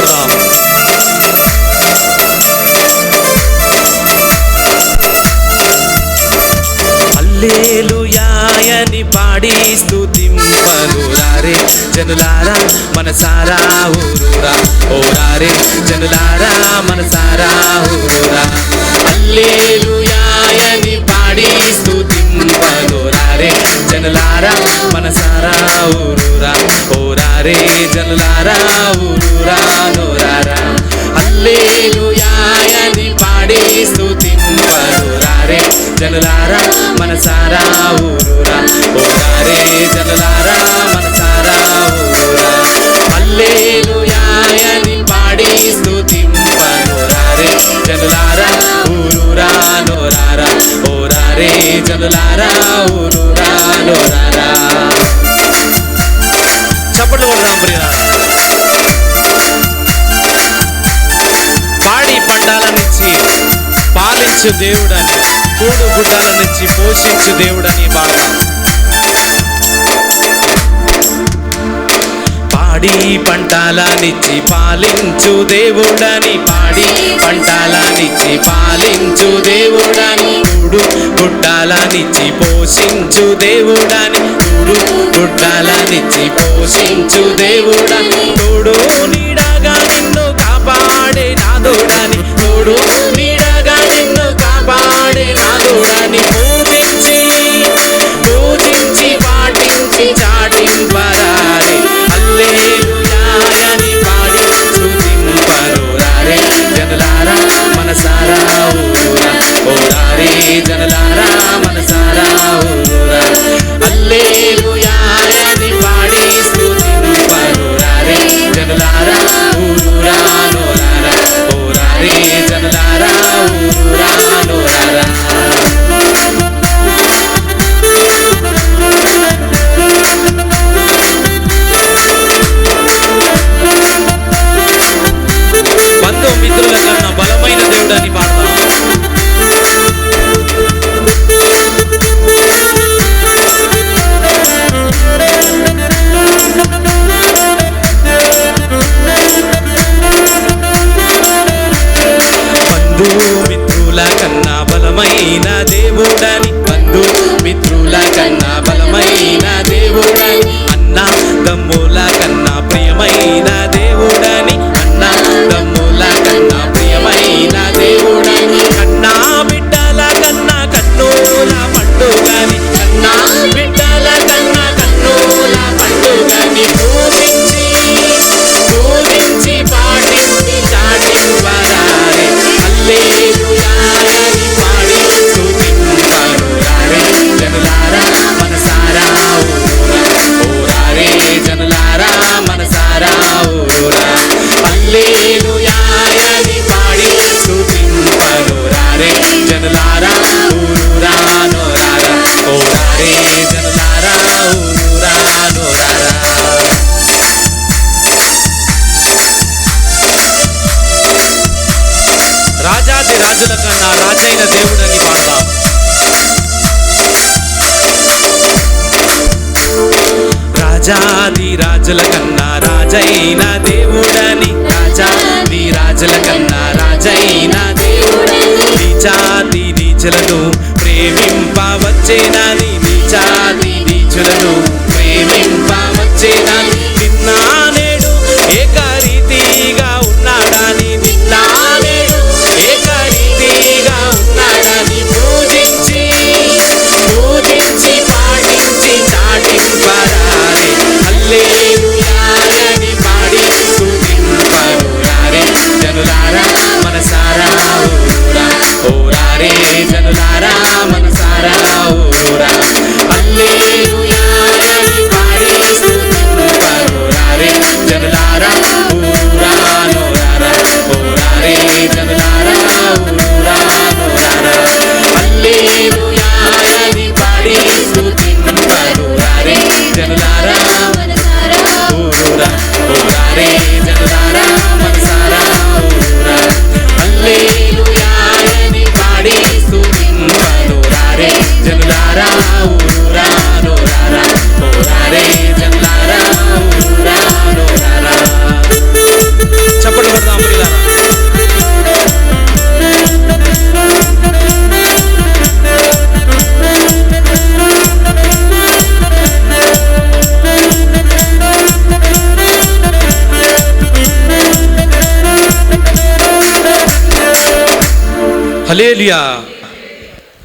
కొడదాం. హల్లెలూయాయని పాడి స్తుతింపరురారే జనులారా మనసారా ఊరురా. ఓరారే జనులారా మనసారా ఊరురా. హల్లెలూయాయని పాడి స్తుతింపరురారే జనులారా మనసారా ఊరురా. ఓరారే జనులారా ఊరురా నోరారా. హల్లెలూయాయని పాడి స్తుతింపరురారే జనులారా మనసారా ఊరురా. ఓరారే జనులారా మనసారా ఊరురా. హల్లెలూయాయని పాడి స్తుతింపరురారే జనులారా ఊరురా నోరారా. ఓరారే జనులారా ఊరురా నోరారా. చప్పట్లు కొడదాం ప్రియరా. పాడి పండాలనిచ్చి పాలించు దేవుడని, కూడు గుడ్డల నుంచి పోషించు దేవుడని పాడదాం. పాడి పంటలనిచ్చి పాలించు దేవుడని, పాడి పంటలనిచ్చి పాలించు దేవుడని, కూడు గుడ్డలనిచ్చి పోషించు దేవుడని, కూడు గుడ్డలనిచ్చి పోషించు దేవుడని, తోడు నీడగా నిన్ను కాపాడే నాదుడని, తోడు నీడగా నిన్ను కాపాడే నాదుడని, పూజించి పూజించి పాటించి చాటింపరారే. హల్లెలూయాయని పాడి స్తుతింపరురారే జనులారా మనసారా ఊరురా. ఓరారే జనులారా మనసారా ఊరురా. హల్లెలూయాయని పాడి స్తుతింపరురారే జనులారా ఊరురా నోరారా. ఓరారే జనులారా ఊరురా నోరారా. బంధుమిత్రుల కన్నా బలమైన దేవుడని పాడతాం. బంధుమిత్రుల కన్నా బలమైన దేవుడని, బంధుమిత్రుల కన్నా బలమైన దేవుడని, అన్న తమ్ముల కన్నా ప్రియమైన దేవుడని, అన్న తమ్ముల కన్నా ప్రియమైన దేవుడని, కన్నా బిడ్డల కన్నా కన్నుల పండుగని, కన్నా బిడ్డల కన్నా కన్నుల పండుగని, పూజించి పూజించి పాటించి చాటింపరారే. హల్లెలూయాయని పాడి స్తుతింపరురారే జనులారా మనసారా ఊరురా. ఓరారే జనులారా మనసారా ఊరురా. హల్లెలూయాయని పాడి స్తుతింపరురారే జనులారా ఊరురా నోరారా. ఓరారే జనులారా ఊరురా నోరారా. రాజాది రాజుల కన్నా రాజైన దేవుడని పాడదాం. రాజాది రాజుల కన్నా రాజైన దేవుడని, రాజాది రాజుల కన్నా రాజైన దేవుడని, నీచాది నీచులను ప్రేమింపవచ్చేనని, నీచాది నీచులను ప్రేమింపవచ్చేనని, నిన్న నేడు ఏకరీతిగా ఉన్నాడని, నిన్న నేడు ఏకరీతిగా ఉన్నాడని, పూజించి పూజించి పాటించి చాటింపరారే. హల్లెలూయాయని పాడి స్తుతింపరురారే జనులారా మనసారా ఊరురా. ఓరారే జనులారా మనసారా ఊరురా. హల్లెలూయా హల్లెలూయా.